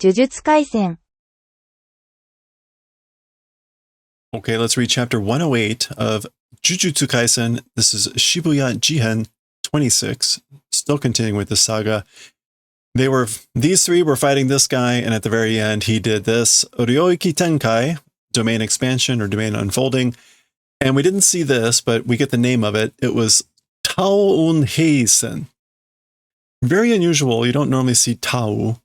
呪術廻戦 Okay, let's read chapter 108 of Jujutsu Kaisen. This is Shibuya Jihen 26. Still continuing with the saga. These three were fighting this guy, and at the very end, he did this Ryoiki Tenkai, domain expansion or domain unfolding. And we didn't see this, but we get the name of it. It was Taoun Heisen. Very unusual. You don't normally see Taoun.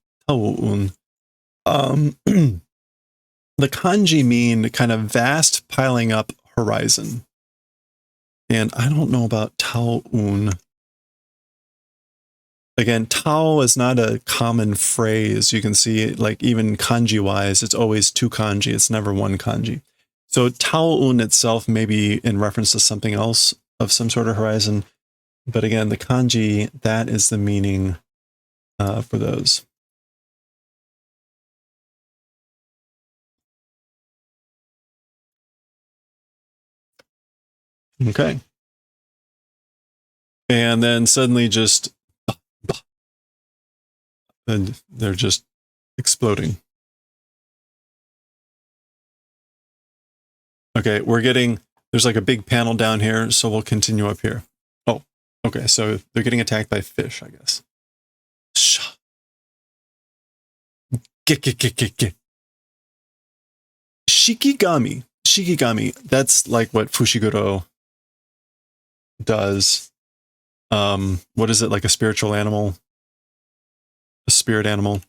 The kanji mean kind of vast piling up horizon. And I don't know about Taoun. Again, Tao is not a common phrase. You can see, like, even kanji-wise, it's always two kanji. It's never one kanji. So Taoun itself may be in reference to something else of some sort of horizon. But again, the kanji, that is the meaning for those. Okay. And then suddenly just, and they're just exploding. Okay, there's like a big panel down here, so we'll continue up here. Oh, okay, so they're getting attacked by fish, I guess. Get. Shikigami, that's like what Fushiguro does. What is it, like a spiritual animal? A spirit animal?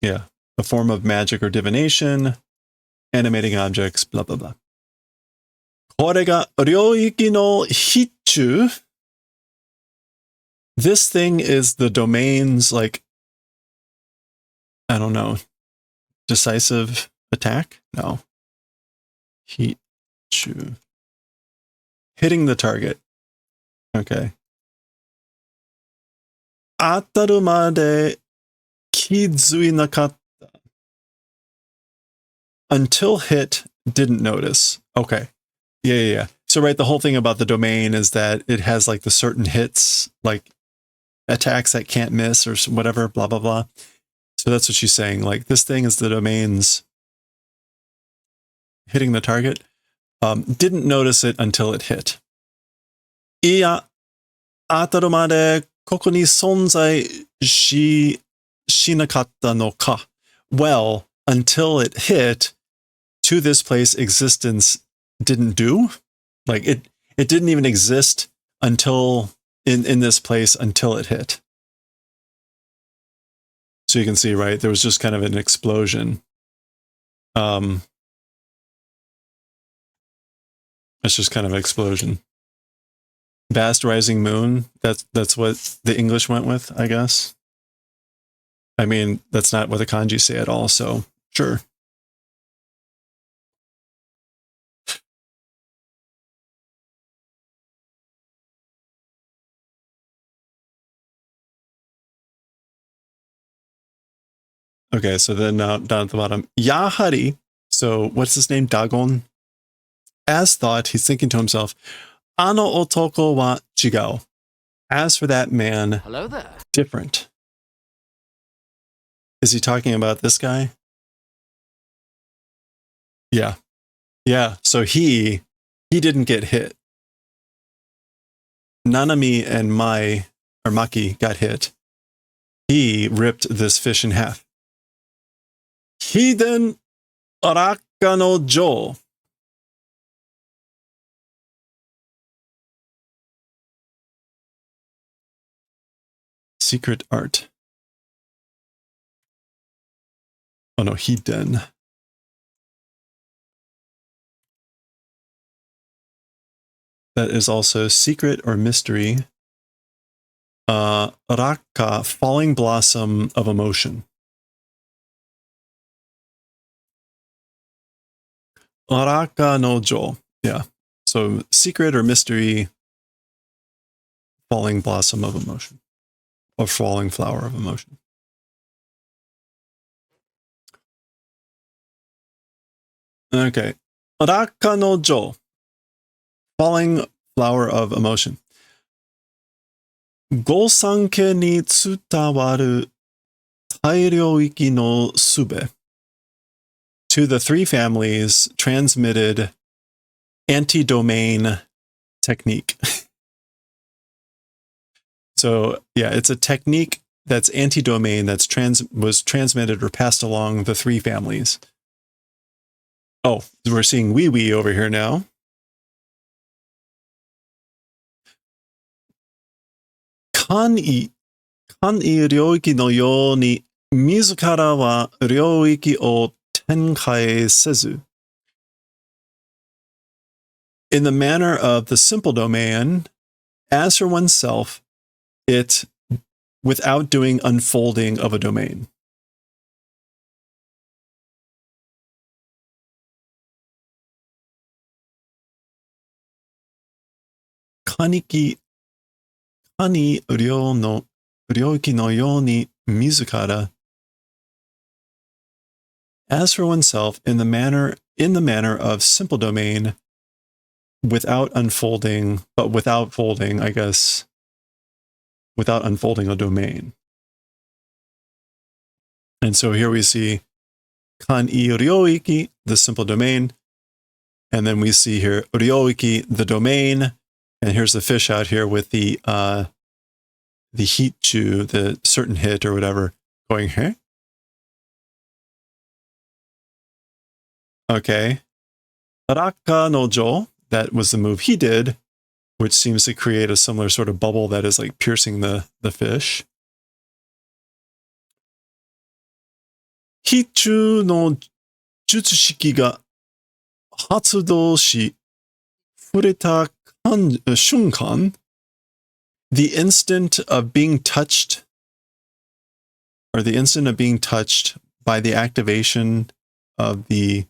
Yeah, a form of magic or divination, animating objects, blah, blah, blah. これが領域の必中. This thing is the domain's, like, I don't know, decisive attack? No. Hichu. Hitting the target. Okay. 当たるまで気づいなかった. Until hit, didn't notice. Okay. Yeah. So, right, the whole thing about the domain is that it has, like, the certain hits, like, attacks that can't miss or whatever, blah, blah, blah. So that's what she's saying. Like, this thing is the domain's hitting the target. Didn't notice it until it hit. いや、当たるまでここに存在しなかったのか. Well, until it hit, to this place existence didn't do. Like, it didn't even exist until in this place until it hit. So you can see, right, there was just kind of an explosion. It's just kind of an explosion. Vast rising moon, that's what the English went with, I guess. I mean, that's not what the kanji say at all, so sure. Okay, so then now down at the bottom, Yahari. So what's his name? Dagon. As thought, he's thinking to himself, Ano otoko wa chigao. As for that man, hello there. Different. Is he talking about this guy? Yeah. So he didn't get hit. Nanami and Maki got hit. He ripped this fish in half. Hiden Araka no Jo. Secret art. Oh no, Hiden. That is also secret or mystery. Raka, falling blossom of emotion. Raka no Jo. Yeah. So secret or mystery, falling blossom of emotion. Or falling flower of emotion. Okay. Raka no Jo. Falling flower of emotion. 御三家に伝わる大領域の術 to the three families transmitted anti-domain technique. So yeah, it's a technique that's anti-domain that's was transmitted or passed along the three families. Oh, we're seeing wee wee over here now. Kan'i 領域のように自らは領域を展開せず in the manner of the simple domain, as for oneself, it without doing unfolding of a domain. Kan'i 領域のように自ら as for oneself in the manner of simple domain without unfolding, but without folding, I guess, without unfolding a domain. And so here we see Kan'i ryoiki, the simple domain, and then we see here ryoiki, the domain, and here's the fish out here with the hitchu, the certain hit or whatever, going here. Okay. Raka no jo, that was the move he did, which seems to create a similar sort of bubble that is like piercing the fish. Hitchu no jutsushiki ga hatsudou shi fureta shunkan, the instant of being touched, or the instant of being touched by the activation of the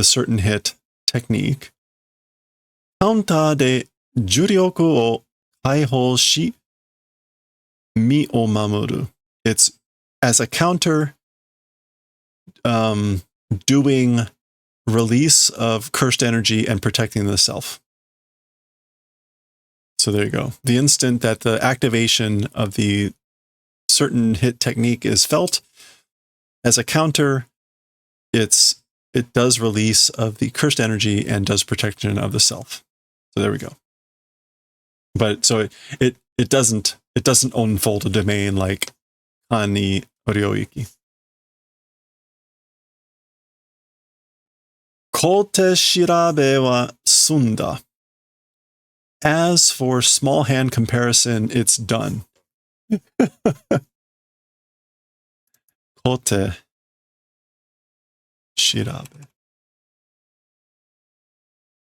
certain hit technique, counter de juryoku o kaihou shi mi o mamoru. It's as a counter, doing release of cursed energy and protecting the self. So there you go. The instant that the activation of the certain hit technique is felt, as a counter, it does release of the cursed energy and does protection of the self. So there we go. But so it doesn't unfold a domain like Kan'i ryoiki. Kote shirabe wa sunda. As for small hand comparison, it's done. Kote shirabe.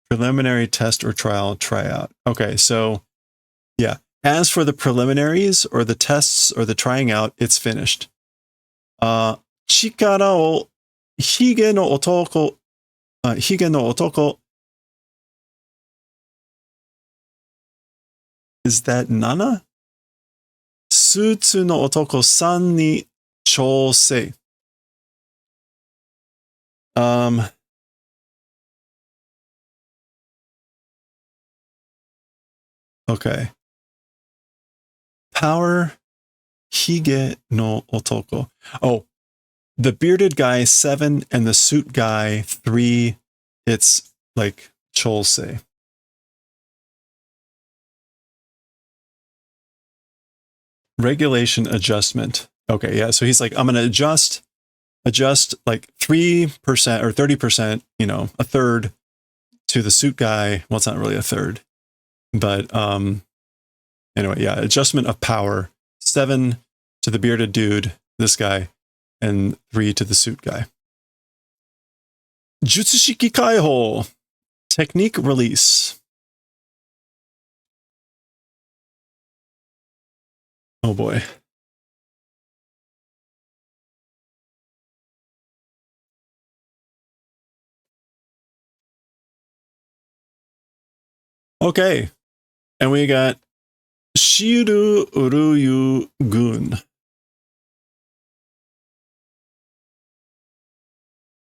Preliminary test or trial, tryout. Okay, so yeah. As for the preliminaries or the tests or the trying out, it's finished. Chikara o hige no otoko. Is that Nana? Sutsu no otoko san ni chousei. Okay. Power hige no otoko. Oh, the bearded guy 7 and the suit guy 3. It's like chousei. Regulation adjustment. Okay, yeah. So he's like, I'm going to adjust like 3% or 30%, a third to the suit guy. Well, it's not really a third, but anyway, yeah, adjustment of power. 7 to the bearded dude, this guy, and 3 to the suit guy. Jutsushiki Kaihou. Technique release. Oh boy. Okay. And we got Shiru Uryu Gun.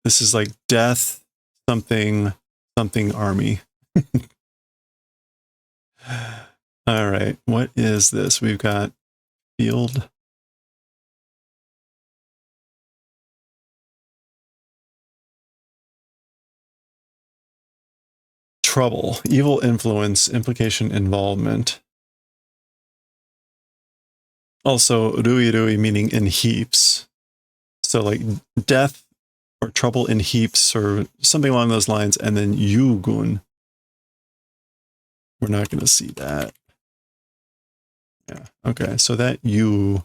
This is like death something army. All right, what is this? We've got field. Trouble, evil influence, implication, involvement. Also, rui meaning in heaps. So like death or trouble in heaps or something along those lines. And then yugun. We're not going to see that. Yeah. Okay. So that you,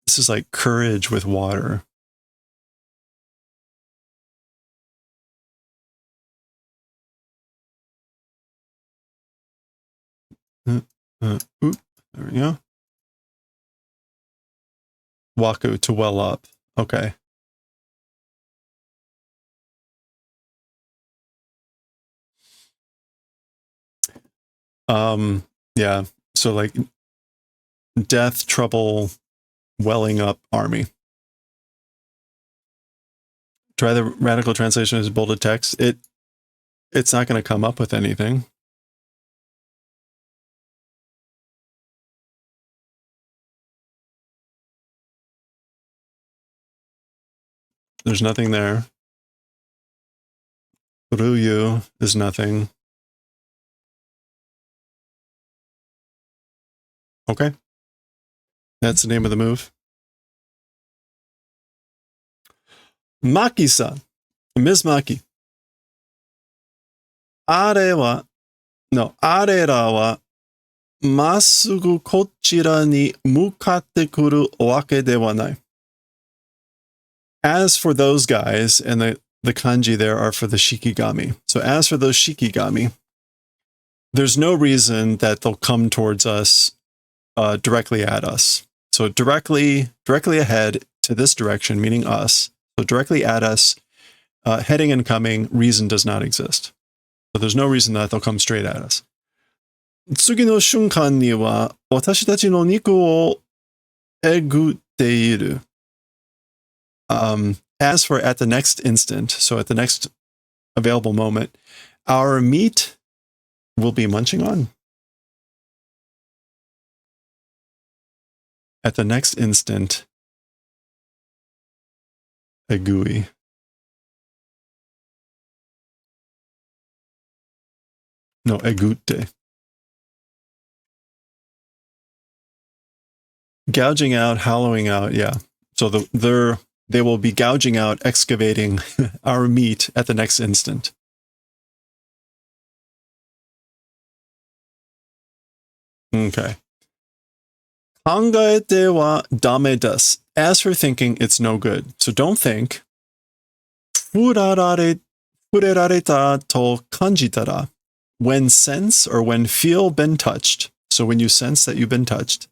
this is like courage with water. There we go. Waku, to well up. Okay. Yeah. So like death, trouble, welling up army. Try the radical translation as bolded text. It's not going to come up with anything. There's nothing there. Ryu is nothing. Okay. That's the name of the move. Maki-san. Ms. Maki. Are wa, no, arera wa masugu kochira ni mukatte kuru wake de wa nai. As for those guys, and the kanji there are for the shikigami. So as for those shikigami, there's no reason that they'll come towards us directly at us. So directly ahead to this direction, meaning us. So directly at us, heading and coming, reason does not exist. So there's no reason that they'll come straight at us. Tsugi no shunkan ni wa watashi tachi no niku o egutte iru. As for at the next instant, so at the next available moment, our meat will be munching on. At the next instant, egui. No, egutte. Gouging out, hollowing out, yeah. So they will be gouging out, excavating our meat at the next instant. Okay. Kangaete wa dame desu. As for thinking, it's no good. So don't think. Furerareta to kanjitara. When sense or when feel been touched. So when you sense that you've been touched.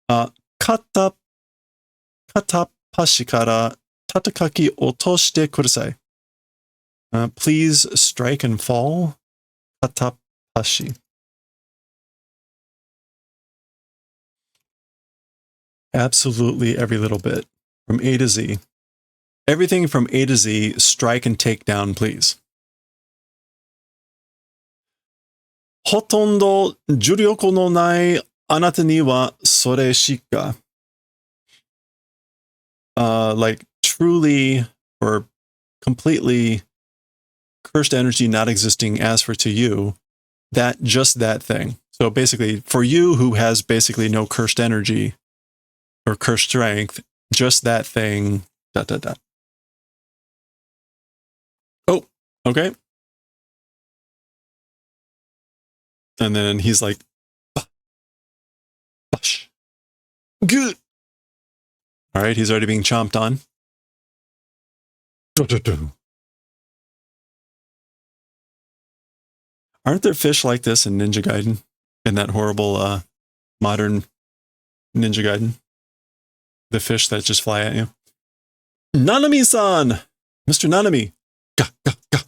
Katapashikara tatakaki otoshite kurasai. Please strike and fall. Katapashi. Absolutely every little bit. From A to Z. Everything from A to Z, strike and take down, please. Hotondo juryoko no nai anata ni wa sore shika. Like truly or completely cursed energy not existing as for to you, just that thing. So basically, for you who has basically no cursed energy or cursed strength, just that thing, ... Oh, okay. And then he's like, Bush. Good. All right, he's already being chomped on. Aren't there fish like this in Ninja Gaiden? In that horrible modern Ninja Gaiden? The fish that just fly at you. Nanami-san! Mr. Nanami! Gah, gah, gah.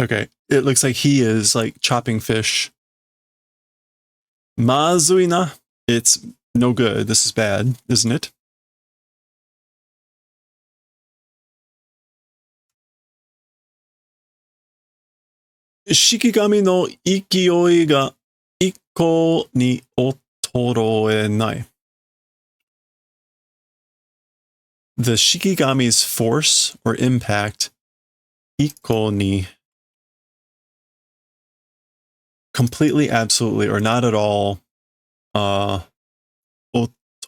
Okay, it looks like he is like chopping fish. Mazuina, it's no good. This is bad, isn't it? Shikigami no ikiyoi ga ikko ni otoroenai. The Shikigami's force or impact, ikko ni, completely, absolutely, or not at all,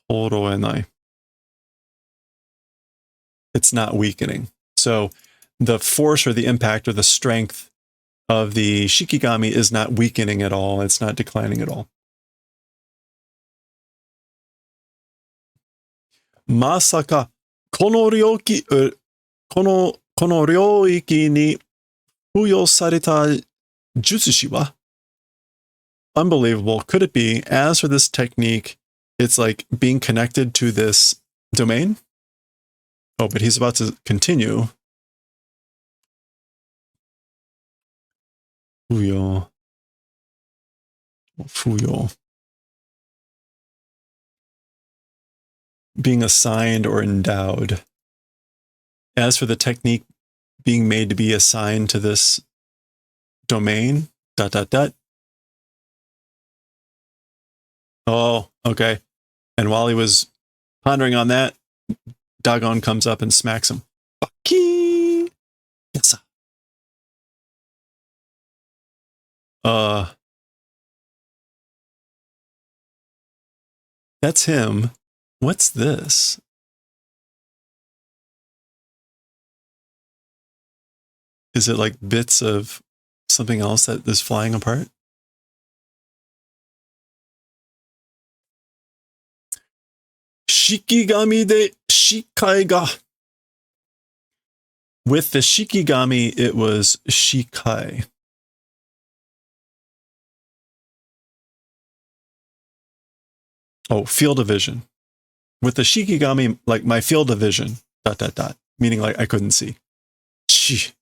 otoroenai. It's not weakening. So the force or the impact or the strength of the Shikigami is not weakening at all. It's not declining at all. Masaka, kono ryoiki ni fuyo sareta jutsushi wa? Unbelievable. Could it be, as for this technique, it's like being connected to this domain? Oh, but he's about to continue. Fuyo. Being assigned or endowed. As for the technique being made to be assigned to this domain, ... Oh, okay. And while he was pondering on that, Dagon comes up and smacks him. Baki! Yes. That's him. What's this? Is it like bits of something else that is flying apart? Shikigami de Shikai ga. With the Shikigami, it was Shikai. Oh, field of vision. With the Shikigami, like my field of vision, ... meaning like I couldn't see. Shi.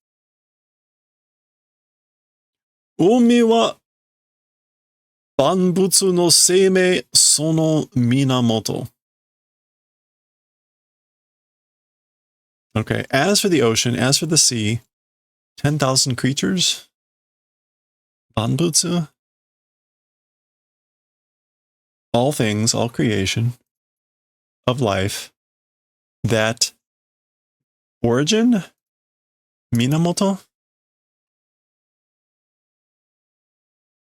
Umi wa banbutsu no seimei sono minamoto. Okay, as for the ocean, as for the sea, 10,000 creatures? Banbutsu? All things, all creation of life, that origin? Minamoto?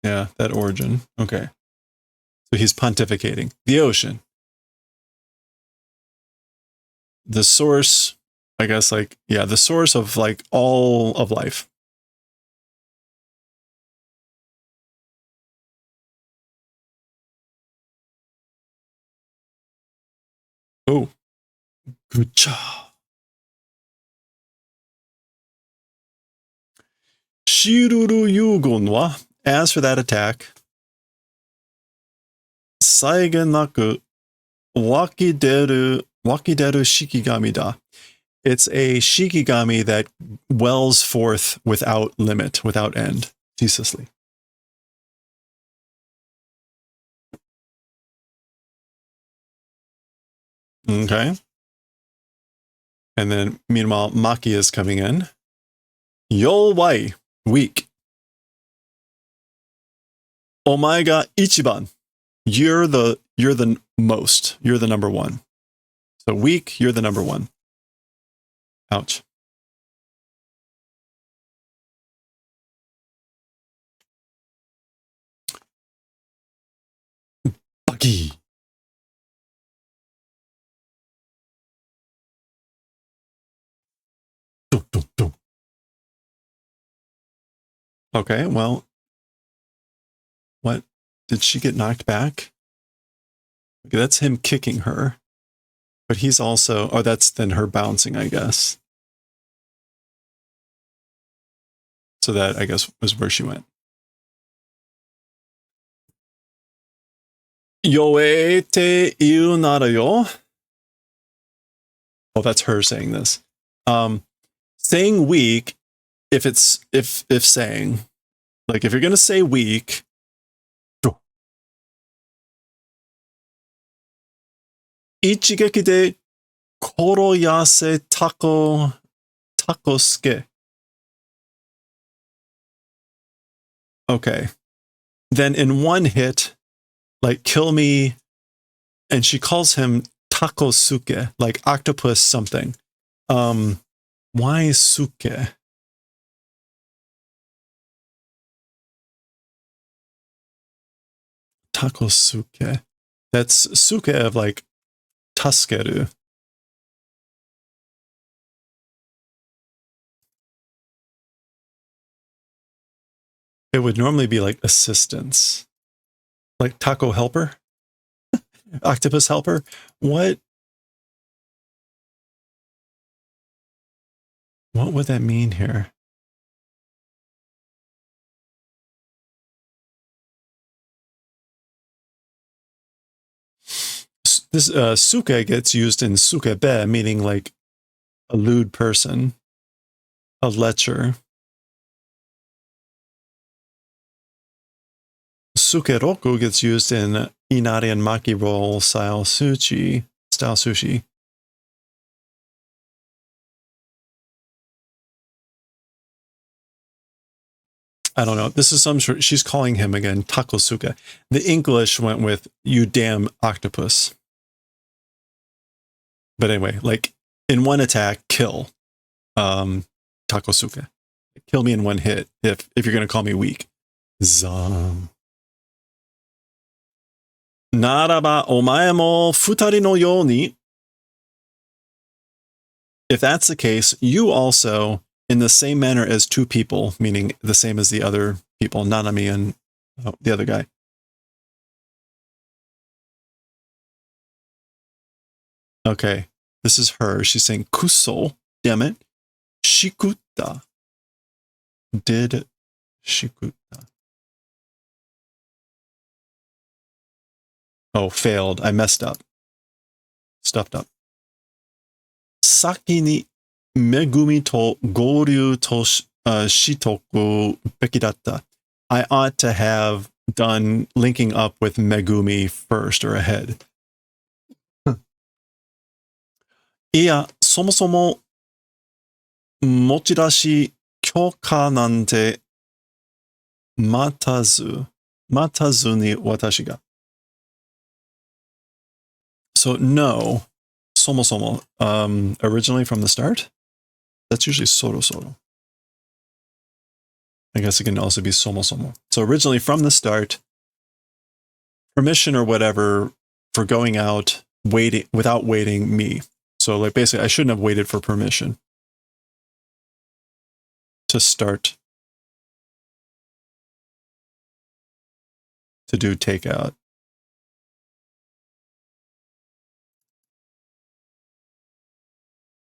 Yeah, that origin. Okay. So he's pontificating. The ocean. The source, I guess, like, yeah, the source of like all of life. Oh, good job. Shiruru Yugon wa, as for that attack, Saigenaku wakideru Shikigami da. It's a Shikigami that wells forth without limit, without end, ceaselessly. Okay. And then, meanwhile, Maki is coming in. Yo wai, weak. Omae ga ichiban. You're the most. You're the number one. So weak, you're the number one. Ouch. Bucky. Okay, well, what? Did she get knocked back? Okay, that's him kicking her. But he's also, oh, that's then her bouncing, I guess. So that, I guess, was where she went. Yoe te iu nara yo. Oh, that's her saying this. Saying weak, if saying, like if you're gonna say weak, ichigeki de koroyase takosuke. Okay. Then in one hit, like kill me, and she calls him Takosuke, like octopus something. Why Suke? Takosuke. That's Suke of like Taskeru. It would normally be like assistance. Like taco helper? Octopus helper? What would that mean here? This suke gets used in sukebe, meaning like a lewd person, a lecher. Sukeroku gets used in inari and maki roll style sushi. I don't know. This is some sort. She's calling him again Takosuke. The English went with "you damn octopus." But anyway, like in one attack, kill Takosuke. Kill me in one hit if you're gonna call me weak. Zam. Naraba omae mo futari no you ni. If that's the case, you also, in the same manner as two people, meaning the same as the other people, Nanami and the other guy. Okay, this is her. She's saying kuso, damn it, shikutta. Did shikutta. Oh, failed. I messed up. Stuffed up. Saki ni megumi to goryu to shitoku beki datta. I ought to have done linking up with Megumi first or ahead. いや、そもそも持ち出し許可なんて待たずに私が。So no, そもそも, originally from the start? That's usually soro soro. I guess it can also be somo somo. So originally from the start, permission or whatever for going out without waiting me. So like basically I shouldn't have waited for permission to start to do takeout.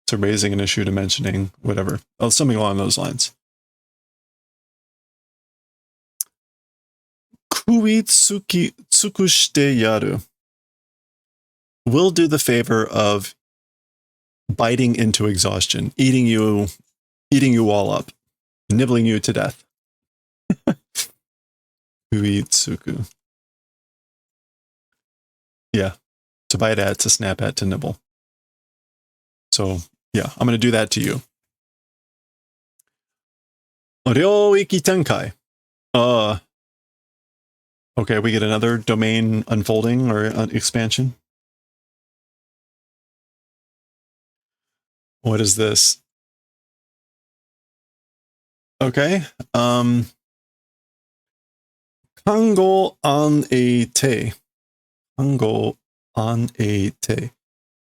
To raising an issue to mentioning whatever. Oh, something along those lines. Kui tsukushite yaru. Will do the favor of biting into exhaustion, eating you all up, nibbling you to death. Uitsuku. Yeah. To bite at, to snap at, to nibble. So, yeah, I'm going to do that to you. Ryoiki Tenkai. Okay, we get another domain unfolding or expansion. What is this? Okay. Kango an a te. Kango an a te.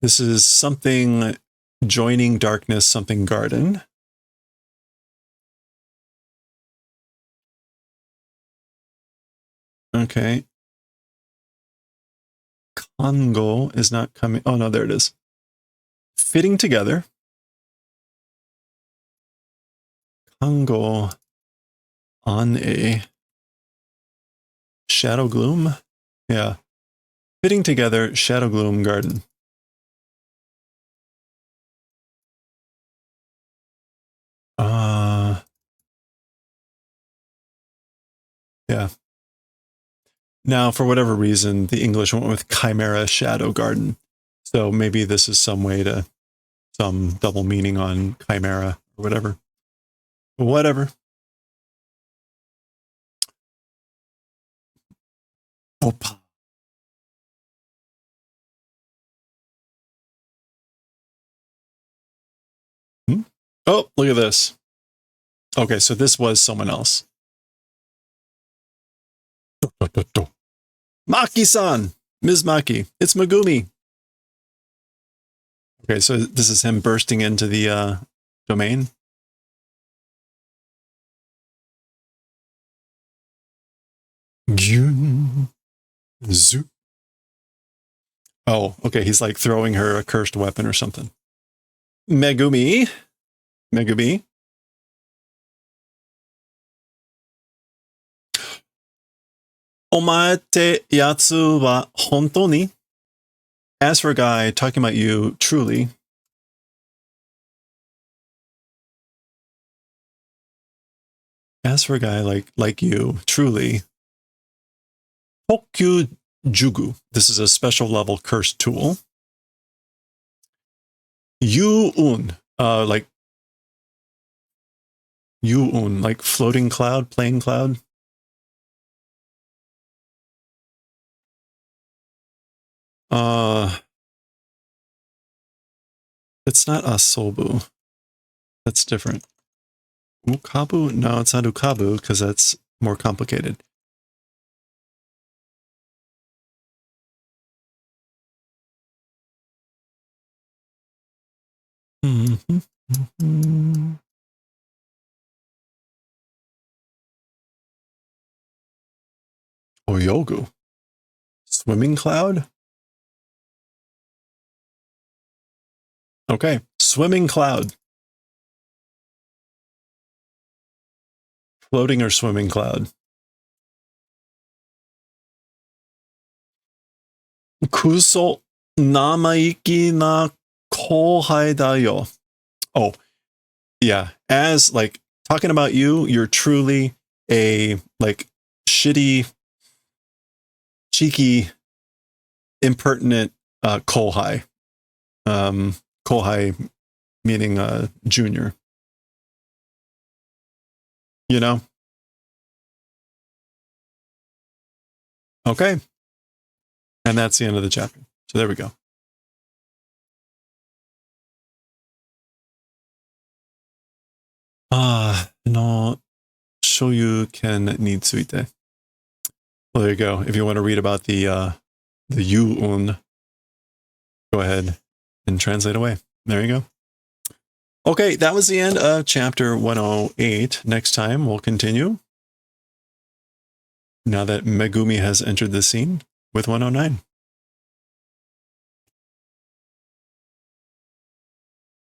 This is something joining darkness, something garden. Okay. Kango is not coming. Oh, no, there it is. Fitting together. Kango an a shadow gloom. Yeah. Fitting together, shadow gloom garden. Yeah. Now, for whatever reason, the English went with Chimera Shadow Garden. So maybe this is some way to, some double meaning on Chimera or whatever. Whatever. Opa. Hmm? Oh, look at this. Okay, so this was someone else. Maki-san! Ms. Maki. It's Megumi. Okay, so this is him bursting into the domain. Zoo. Oh, okay, he's like throwing her a cursed weapon or something. Megumi. Megumi. Omae te yatsu wa hontou ni? As for a guy talking about you truly. As for a guy like you, truly. Hokyu Jugu. This is a special level curse tool. Yu-un. Like Yu-un, like floating cloud, plane cloud. It's not Asobu. That's different. Ukabu? No, it's not Ukabu because that's more complicated. Oyogu. Swimming cloud? Okay, swimming cloud. Floating or swimming cloud. Kuso namaiki na kohai da yo. Oh, yeah. As like talking about you, you're truly a like shitty, cheeky, impertinent kohai. Kohai meaning junior. You know? Okay. And that's the end of the chapter. So there we go. No shoyuken ni tsuite. Well, there you go. If you want to read about the yu-un, go ahead and translate away. There you go. Okay, that was the end of chapter 108. Next time, we'll continue. Now that Megumi has entered the scene with 109.